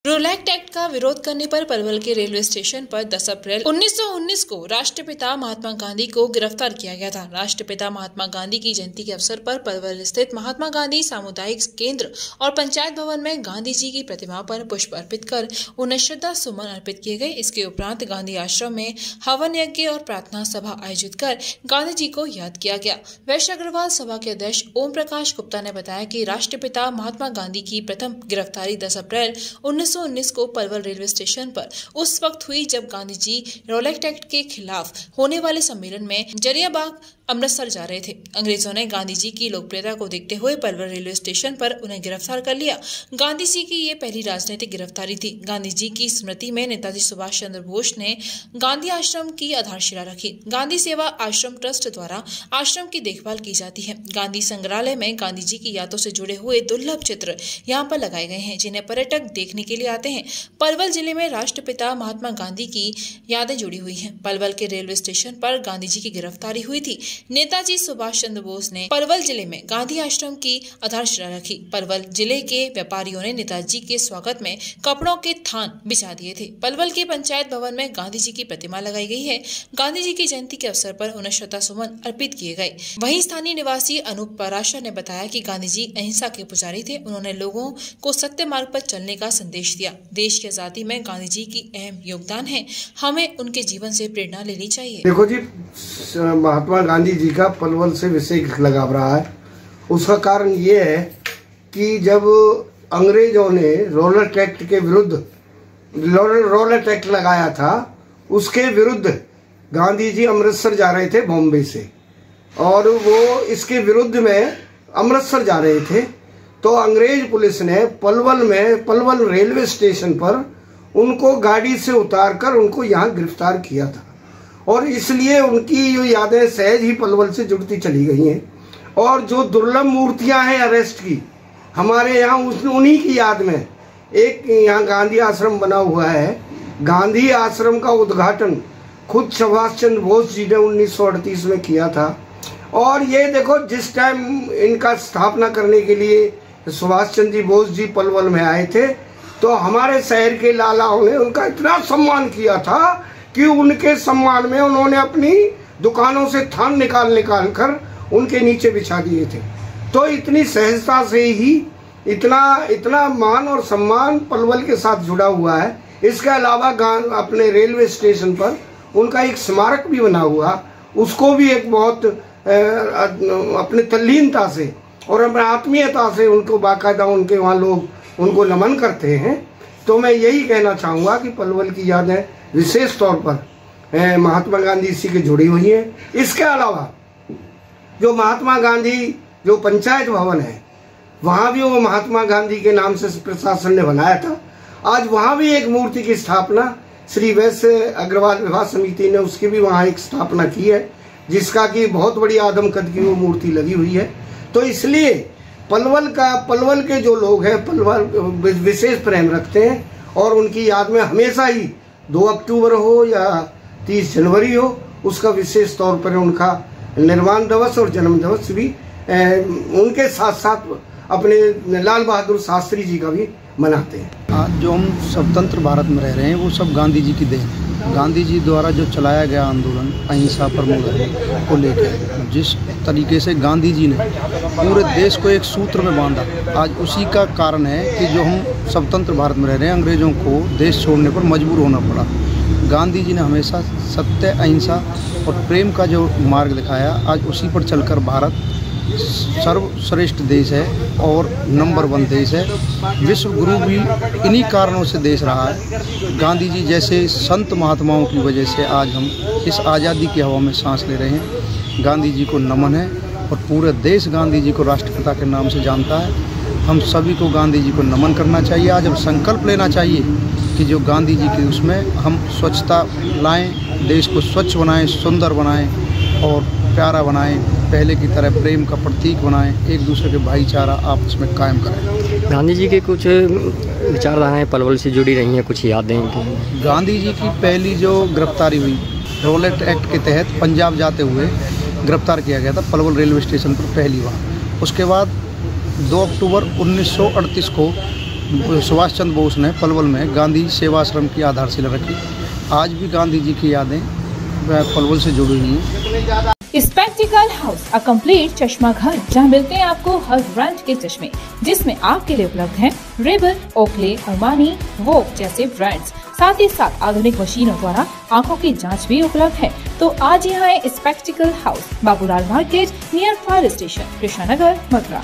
रोलैक्ट act का विरोध करने पर पलवल के रेलवे स्टेशन पर 10 अप्रैल 1919 को राष्ट्रपिता महात्मा गांधी को गिरफ्तार किया गया था। राष्ट्रपिता महात्मा गांधी की जयंती के अवसर पर पलवल स्थित महात्मा गांधी सामुदायिक केंद्र और पंचायत भवन में गांधी जी की प्रतिमा पर पुष्प अर्पित कर उन्हें श्रद्धा सुमन अर्पित किए गए। इसके उपरांत गांधी आश्रम में हवन यज्ञ और प्रार्थना सभा आयोजित कर गांधी जी को याद किया गया। वैश्य अग्रवाल सभा के अध्यक्ष ओम प्रकाश गुप्ता ने बताया कि राष्ट्रपिता महात्मा गांधी की प्रथम गिरफ्तारी 10 अप्रैल 1919 को पलवल रेलवे स्टेशन पर उस वक्त हुई जब गांधी जी रोलैक्ट एक्ट के खिलाफ होने वाले सम्मेलन में जलियांबाग अमृतसर जा रहे थे। अंग्रेजों ने गांधी जी की लोकप्रियता को देखते हुए पलवल रेलवे स्टेशन पर उन्हें गिरफ्तार कर लिया। गांधी जी की ये पहली राजनीतिक गिरफ्तारी थी। गांधी जी की स्मृति में नेताजी सुभाष चंद्र बोस ने गांधी आश्रम की आधारशिला रखी। गांधी सेवा आश्रम ट्रस्ट द्वारा आश्रम की देखभाल की जाती है। गांधी संग्रहालय में गांधी जी की यादों से जुड़े हुए दुर्लभ चित्र यहाँ पर लगाए गए हैं, जिन्हें पर्यटक देखने के लिए आते हैं। पलवल जिले में राष्ट्रपिता महात्मा गांधी की यादें जुड़ी हुई हैं। पलवल के रेलवे स्टेशन पर गांधी जी की गिरफ्तारी हुई थी। नेताजी सुभाष चंद्र बोस ने पलवल जिले में गांधी आश्रम की आधारशिला रखी। पलवल जिले के व्यापारियों ने नेताजी के स्वागत में कपड़ों के थान बिछा दिए थे। पलवल के पंचायत भवन में गांधी जी की प्रतिमा लगाई गई है। गांधी जी की जयंती के अवसर पर उन्हें श्रद्धा सुमन अर्पित किए गए। वहीं स्थानीय निवासी अनूप पराशर ने बताया कि गांधी जी अहिंसा के पुजारी थे। उन्होंने लोगों को सत्य मार्ग पर चलने का संदेश दिया। देश की आजादी में गांधी जी की अहम योगदान है। हमें उनके जीवन से प्रेरणा लेनी चाहिए। देखो जी, महात्मा गांधी जी का पलवल से विशेष लगाव रहा है। उसका कारण ये है कि जब अंग्रेजों ने रोलैक्ट एक्ट के विरुद्ध रोलैक्ट एक्ट लगाया था, उसके विरुद्ध गांधी जी अमृतसर जा रहे थे बॉम्बे से, और वो इसके विरुद्ध में अमृतसर जा रहे थे। तो अंग्रेज पुलिस ने पलवल रेलवे स्टेशन पर उनको गाड़ी से उतारकर उनको यहाँ गिरफ्तार किया था, और इसलिए उनकी जो यादें सहज ही पलवल से जुड़ती चली गई हैं। और जो दुर्लभ मूर्तियां हैं अरेस्ट की, हमारे यहाँ उन्हीं की याद में एक यहाँ गांधी आश्रम बना हुआ है। गांधी आश्रम का उद्घाटन खुद सुभाष चंद्र बोस जी ने 1938 में किया था। और ये देखो, जिस टाइम इनका स्थापना करने के लिए सुभाष चंद्र बोस जी पलवल में आए थे, तो हमारे शहर के लालाओं ने उनका इतना सम्मान किया था कि उनके सम्मान में उन्होंने अपनी दुकानों से थान निकाल कर उनके नीचे बिछा दिए थे। तो इतनी सहजता से ही इतना मान और सम्मान पलवल के साथ जुड़ा हुआ है। इसके अलावा अपने रेलवे स्टेशन पर उनका एक स्मारक भी बना हुआ, उसको भी एक बहुत अपने तल्लीनता से और अपने आत्मीयता से उनको बाकायदा उनके वहाँ लोग उनको नमन करते हैं। तो मैं यही कहना चाहूँगा कि पलवल की यादें विशेष तौर पर महात्मा गांधी इसी के जुड़ी हुई है। इसके अलावा जो महात्मा गांधी जो पंचायत भवन है, वहाँ भी वो महात्मा गांधी के नाम से प्रशासन ने बनाया था। आज वहाँ भी एक मूर्ति की स्थापना श्री वैश्य अग्रवाल विवाह समिति ने उसकी भी वहाँ एक स्थापना की है, जिसका कि बहुत बड़ी आदम कद की वो मूर्ति लगी हुई है। तो इसलिए पलवल के जो लोग हैं पलवल विशेष प्रेम रखते हैं, और उनकी याद में हमेशा ही 2 अक्टूबर हो या 30 जनवरी हो, उसका विशेष तौर पर उनका निर्वाण दिवस और जन्म दिवस भी उनके साथ साथ अपने लाल बहादुर शास्त्री जी का भी मनाते हैं। आज जो हम स्वतंत्र भारत में रह रहे हैं वो सब गांधी जी की देन। गांधी जी द्वारा जो चलाया गया आंदोलन अहिंसा परमो धर्म को लेकर, जिस तरीके से गांधी जी ने पूरे देश को एक सूत्र में बांधा, आज उसी का कारण है कि जो हम स्वतंत्र भारत में रह रहे हैं, अंग्रेजों को देश छोड़ने पर मजबूर होना पड़ा। गांधी जी ने हमेशा सत्य, अहिंसा और प्रेम का जो मार्ग दिखाया, आज उसी पर चलकर भारत सर्वश्रेष्ठ देश है और नंबर 1 देश है। विश्व गुरु भी इन्हीं कारणों से देश रहा है। गांधी जी जैसे संत महात्माओं की वजह से आज हम इस आज़ादी की हवा में सांस ले रहे हैं। गांधी जी को नमन है और पूरे देश गांधी जी को राष्ट्रपिता के नाम से जानता है। हम सभी को गांधी जी को नमन करना चाहिए। आज हम संकल्प लेना चाहिए कि जो गांधी जी के उसमें हम स्वच्छता लाएं, देश को स्वच्छ बनाएं, सुंदर बनाएं और प्यारा बनाएं, पहले की तरह प्रेम का प्रतीक बनाएं, एक दूसरे के भाईचारा आपस में कायम करें। गांधी जी के कुछ विचारधाराएं पलवल से जुड़ी रही हैं, कुछ यादें। गांधी जी की पहली जो गिरफ्तारी हुई रोलैक्ट एक्ट के तहत पंजाब जाते हुए गिरफ्तार किया गया था पलवल रेलवे स्टेशन पर पहली बार। उसके बाद 2 अक्टूबर 1938 को सुभाष चंद्र बोस ने पलवल में गांधी सेवाश्रम की आधारशिला रखी। आज भी गांधी जी की यादें पलवल से जुड़ी हुई हैं। स्पेक्टिकल हाउस, अ कंप्लीट चश्मा घर, जहां मिलते हैं आपको हर ब्रांड के चश्मे, जिसमें आपके लिए उपलब्ध हैं रेबन, ओकले, अरमानी, वोग जैसे ब्रांड्स। साथ ही साथ आधुनिक मशीनों द्वारा आंखों की जांच भी उपलब्ध है। तो आज यहाँ है spectacle house, Babulal market, near fire station, Krishna Nagar, Mathura.